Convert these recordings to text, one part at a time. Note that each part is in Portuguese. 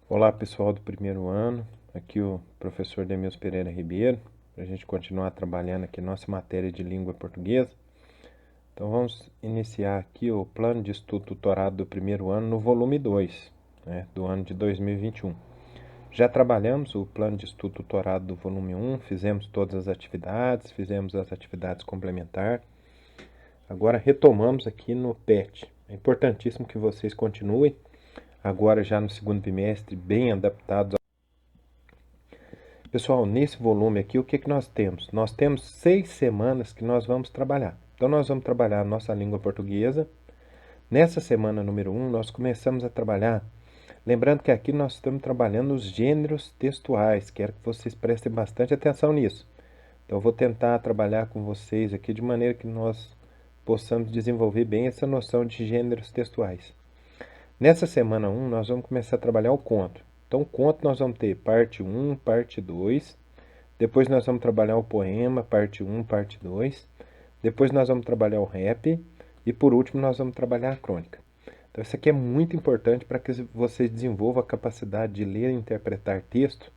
Olá pessoal do primeiro ano, aqui o professor Demilson Pereira Ribeiro, para a gente continuar trabalhando aqui nossa matéria de língua portuguesa. Então vamos iniciar aqui o plano de estudo tutorado do primeiro ano no volume 2, do ano de 2021. Já trabalhamos o plano de estudo tutorado do volume 1, fizemos todas as atividades, fizemos as atividades complementares. Agora retomamos aqui no PET. É importantíssimo que vocês continuem, agora já no segundo bimestre, bem adaptados. Pessoal, nesse volume aqui, o que nós temos? Nós temos 6 semanas que nós vamos trabalhar. Então, nós vamos trabalhar a nossa língua portuguesa. Nessa semana número 1, nós começamos a trabalhar. Lembrando que aqui nós estamos trabalhando os gêneros textuais. Quero que vocês prestem bastante atenção nisso. Então, eu vou tentar trabalhar com vocês aqui de maneira que nós possamos desenvolver bem essa noção de gêneros textuais. Nessa semana 1, nós vamos começar a trabalhar o conto. Então, o conto nós vamos ter parte 1, parte 2. Depois nós vamos trabalhar o poema, parte 1, parte 2. Depois nós vamos trabalhar o rap. E por último nós vamos trabalhar a crônica. Então isso aqui é muito importante para que você desenvolva a capacidade de ler e interpretar texto.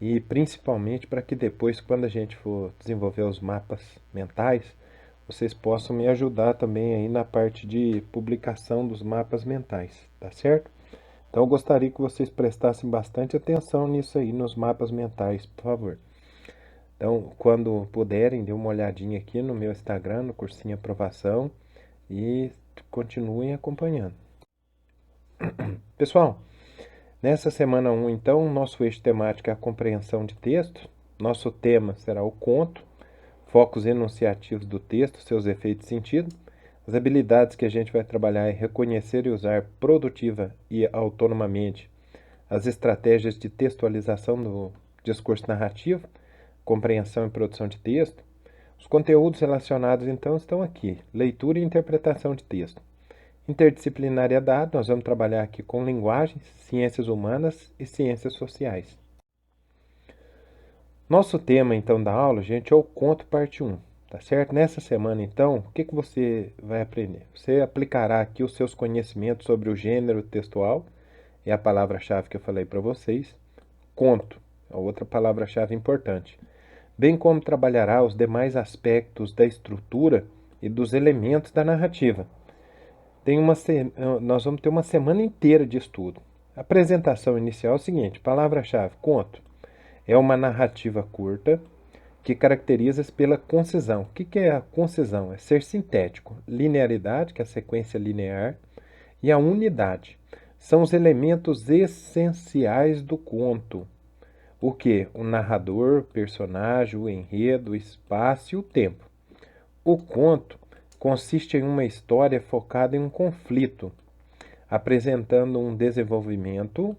E principalmente para que depois, quando a gente for desenvolver os mapas mentais, vocês possam me ajudar também aí na parte de publicação dos mapas mentais, tá certo? Então eu gostaria que vocês prestassem bastante atenção nisso aí, nos mapas mentais, por favor. Então, quando puderem, dê uma olhadinha aqui no meu Instagram, no Cursinho Aprovação, e continuem acompanhando. Pessoal, nessa semana 1, então, nosso eixo temático é a compreensão de texto. Nosso tema será o conto, focos enunciativos do texto, seus efeitos e sentido. As habilidades que a gente vai trabalhar é reconhecer e usar produtiva e autonomamente as estratégias de textualização do discurso narrativo, compreensão e produção de texto. Os conteúdos relacionados, então, estão aqui: leitura e interpretação de texto. Interdisciplinariedade, nós vamos trabalhar aqui com linguagens, ciências humanas e ciências sociais. Nosso tema, então, da aula, gente, é o conto parte 1, tá certo? Nessa semana, então, o que você vai aprender? Você aplicará aqui os seus conhecimentos sobre o gênero textual, é a palavra-chave que eu falei para vocês. Conto, a outra palavra-chave importante. Bem como trabalhará os demais aspectos da estrutura e dos elementos da narrativa. Nós vamos ter uma semana inteira de estudo. A apresentação inicial é o seguinte: palavra-chave, conto. É uma narrativa curta que caracteriza-se pela concisão. O que é a concisão? É ser sintético. Linearidade, que é a sequência linear, e a unidade. São os elementos essenciais do conto. O que? O narrador, o personagem, o enredo, o espaço e o tempo. O conto consiste em uma história focada em um conflito, apresentando um desenvolvimento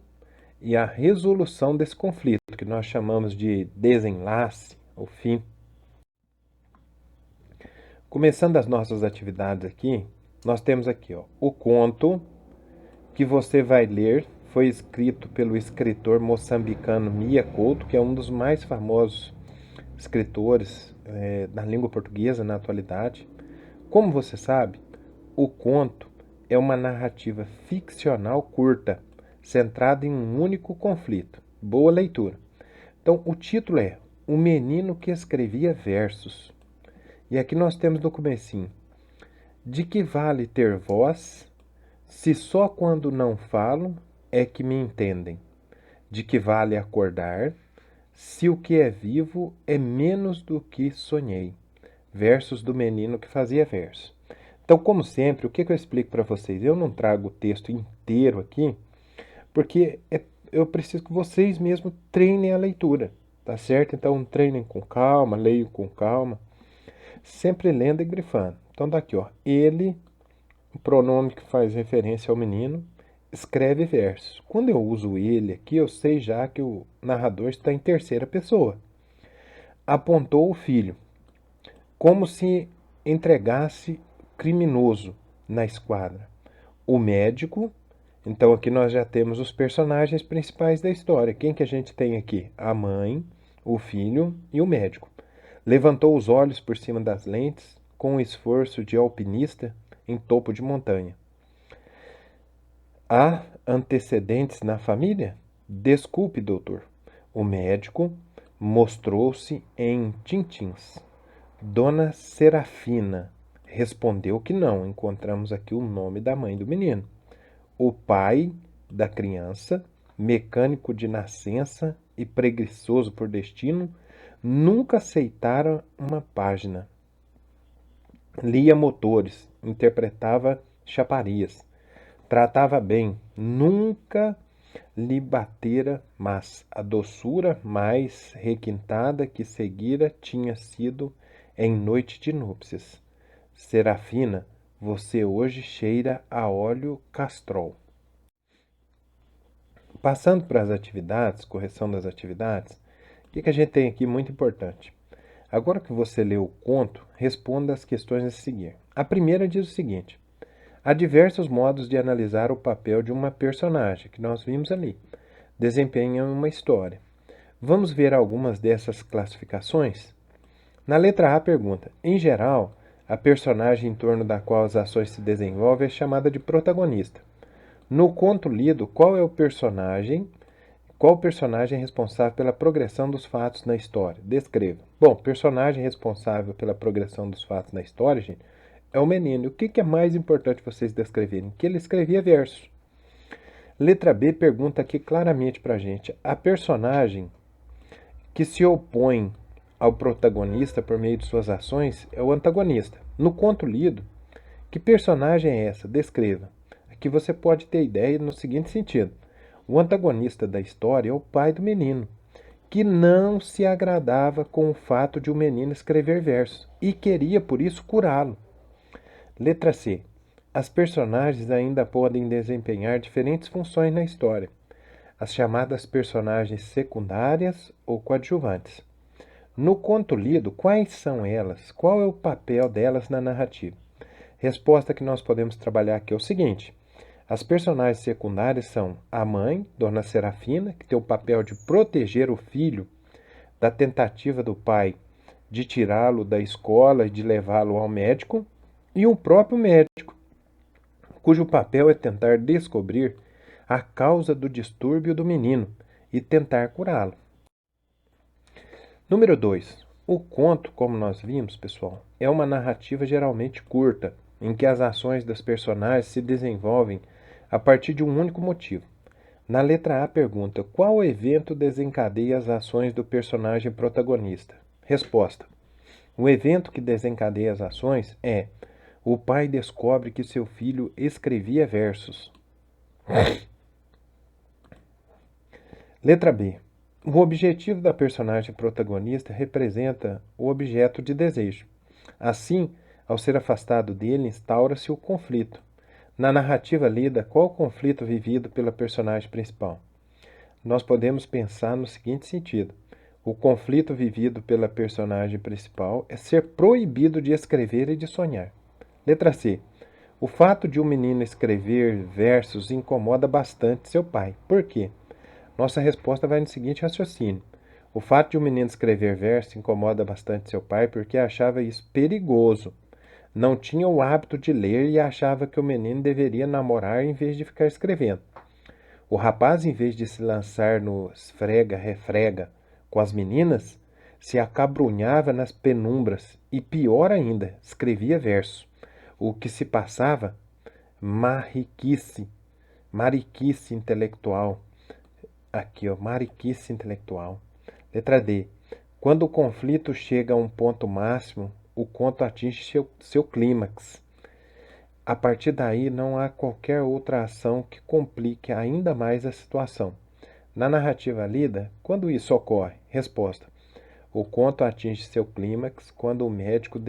e a resolução desse conflito, que nós chamamos de desenlace, ou fim. Começando as nossas atividades aqui, nós temos aqui o conto que você vai ler. Foi escrito pelo escritor moçambicano Mia Couto, que é um dos mais famosos escritores da língua portuguesa na atualidade. Como você sabe, o conto é uma narrativa ficcional curta, centrada em um único conflito. Boa leitura. Então, o título é O Menino que Escrevia Versos. E aqui nós temos no comecinho: de que vale ter voz, se só quando não falo é que me entendem? De que vale acordar, se o que é vivo é menos do que sonhei? Versos do menino que fazia verso. Então, como sempre, o que eu explico para vocês? Eu não trago o texto inteiro aqui, porque eu preciso que vocês mesmos treinem a leitura, tá certo? Então, treinem com calma, leiam com calma, sempre lendo e grifando. Então, daqui, ó, ele, o pronome que faz referência ao menino, escreve versos. Quando eu uso ele aqui, eu sei já que o narrador está em terceira pessoa. Apontou o filho, como se entregasse criminoso na esquadra. O médico, então aqui nós já temos os personagens principais da história. Quem que a gente tem aqui? A mãe, o filho e o médico. Levantou os olhos por cima das lentes, com o esforço de alpinista em topo de montanha. Há antecedentes na família? Desculpe, doutor. O médico mostrou-se em tintins. Dona Serafina respondeu que não. Encontramos aqui o nome da mãe do menino. O pai da criança, mecânico de nascença e preguiçoso por destino, nunca aceitara uma página. Lia motores, interpretava chaparias, tratava bem, nunca lhe batera, mas a doçura mais requintada que seguira tinha sido em noite de núpcias. Serafina, você hoje cheira a óleo castrol. Passando para as atividades, correção das atividades, o que a gente tem aqui muito importante? Agora que você leu o conto, responda as questões a seguir. A primeira diz o seguinte: há diversos modos de analisar o papel de uma personagem, que nós vimos ali, desempenha uma história. Vamos ver algumas dessas classificações? Na letra A pergunta: em geral, a personagem em torno da qual as ações se desenvolvem é chamada de protagonista. No conto lido, qual personagem é responsável pela progressão dos fatos na história? Descreva. Bom, personagem responsável pela progressão dos fatos na história, gente, é o menino. E o que é mais importante vocês descreverem? Que ele escrevia versos. Letra B pergunta aqui claramente pra gente: a personagem que se opõe ao protagonista por meio de suas ações é o antagonista. No conto lido, que personagem é essa? Descreva. Aqui você pode ter ideia no seguinte sentido: o antagonista da história é o pai do menino, que não se agradava com o fato de o menino escrever versos e queria, por isso, curá-lo. Letra C. As personagens ainda podem desempenhar diferentes funções na história, as chamadas personagens secundárias ou coadjuvantes. No conto lido, quais são elas? Qual é o papel delas na narrativa? Resposta que nós podemos trabalhar aqui é o seguinte: as personagens secundárias são a mãe, Dona Serafina, que tem o papel de proteger o filho da tentativa do pai de tirá-lo da escola e de levá-lo ao médico, e o próprio médico, cujo papel é tentar descobrir a causa do distúrbio do menino e tentar curá-lo. Número 2. O conto, como nós vimos, pessoal, é uma narrativa geralmente curta, em que as ações das personagens se desenvolvem a partir de um único motivo. Na letra A pergunta: qual evento desencadeia as ações do personagem protagonista? Resposta: o evento que desencadeia as ações é: o pai descobre que seu filho escrevia versos. Letra B. O objetivo da personagem protagonista representa o objeto de desejo. Assim, ao ser afastado dele, instaura-se o conflito. Na narrativa lida, qual o conflito vivido pela personagem principal? Nós podemos pensar no seguinte sentido: o conflito vivido pela personagem principal é ser proibido de escrever e de sonhar. Letra C. O fato de um menino escrever versos incomoda bastante seu pai. Por quê? Nossa resposta vai no seguinte raciocínio: o fato de um menino escrever versos incomoda bastante seu pai porque achava isso perigoso. Não tinha o hábito de ler e achava que o menino deveria namorar em vez de ficar escrevendo. O rapaz, em vez de se lançar no esfrega-refrega com as meninas, se acabrunhava nas penumbras e, pior ainda, escrevia verso. O que se passava? Mariquice intelectual. Aqui, ó, mariquice intelectual. Letra D. Quando o conflito chega a um ponto máximo, o conto atinge seu clímax. A partir daí, não há qualquer outra ação que complique ainda mais a situação. Na narrativa lida, quando isso ocorre? Resposta: o conto atinge seu clímax quando o médico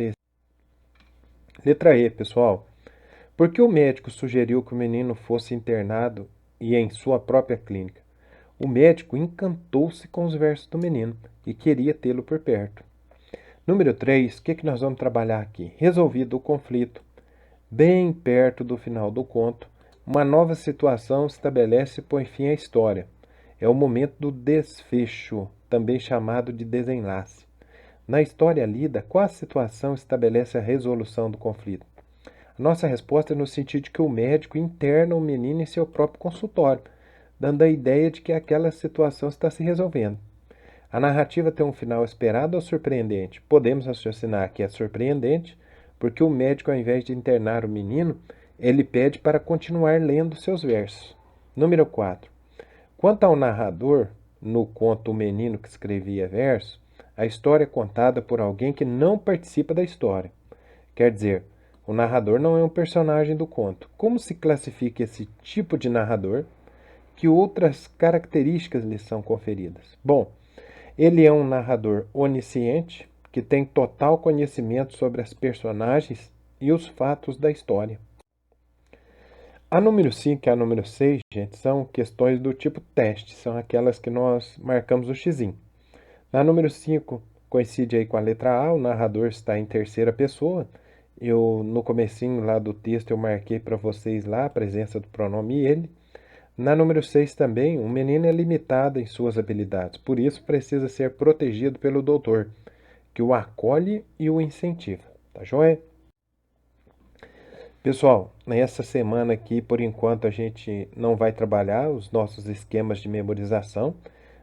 Letra E, pessoal. Por que o médico sugeriu que o menino fosse internado e em sua própria clínica? O médico encantou-se com os versos do menino e queria tê-lo por perto. Número 3, o que nós vamos trabalhar aqui? Resolvido o conflito, bem perto do final do conto, uma nova situação se estabelece e põe fim à história. É o momento do desfecho, também chamado de desenlace. Na história lida, qual a situação estabelece a resolução do conflito? Nossa resposta é no sentido de que o médico interna o menino em seu próprio consultório, dando a ideia de que aquela situação está se resolvendo. A narrativa tem um final esperado ou surpreendente? Podemos raciocinar que é surpreendente, porque o médico, ao invés de internar o menino, ele pede para continuar lendo seus versos. Número 4. Quanto ao narrador, no conto O Menino que Escrevia Verso, a história é contada por alguém que não participa da história. Quer dizer, o narrador não é um personagem do conto. Como se classifica esse tipo de narrador? Que outras características lhe são conferidas? Bom, ele é um narrador onisciente que tem total conhecimento sobre as personagens e os fatos da história. A número 5 e a número 6, gente, são questões do tipo teste, são aquelas que nós marcamos o xizinho. Na número 5, coincide aí com a letra A, o narrador está em terceira pessoa. No comecinho lá do texto eu marquei para vocês lá a presença do pronome ele. Na número 6 também, o menino é limitado em suas habilidades, por isso precisa ser protegido pelo doutor, que o acolhe e o incentiva. Tá joia? Pessoal, nessa semana aqui, por enquanto, a gente não vai trabalhar os nossos esquemas de memorização,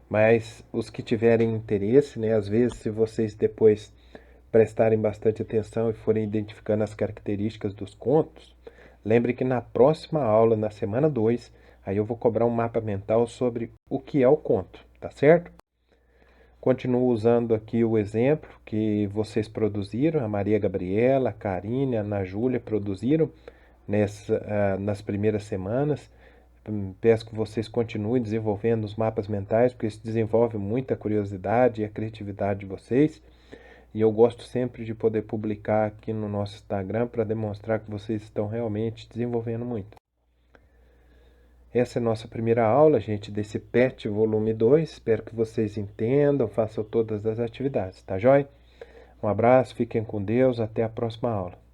mas os que tiverem interesse, né, às vezes, se vocês depois prestarem bastante atenção e forem identificando as características dos contos, lembre que na próxima aula, na semana 2, aí eu vou cobrar um mapa mental sobre o que é o conto, tá certo? Continuo usando aqui o exemplo que vocês produziram, a Maria Gabriela, a Karine, a Ana Júlia produziram nas primeiras semanas. Peço que vocês continuem desenvolvendo os mapas mentais, porque isso desenvolve muita curiosidade e a criatividade de vocês. E eu gosto sempre de poder publicar aqui no nosso Instagram para demonstrar que vocês estão realmente desenvolvendo muito. Essa é a nossa primeira aula, gente, desse PET volume 2. Espero que vocês entendam, façam todas as atividades, tá joia? Um abraço, fiquem com Deus, até a próxima aula.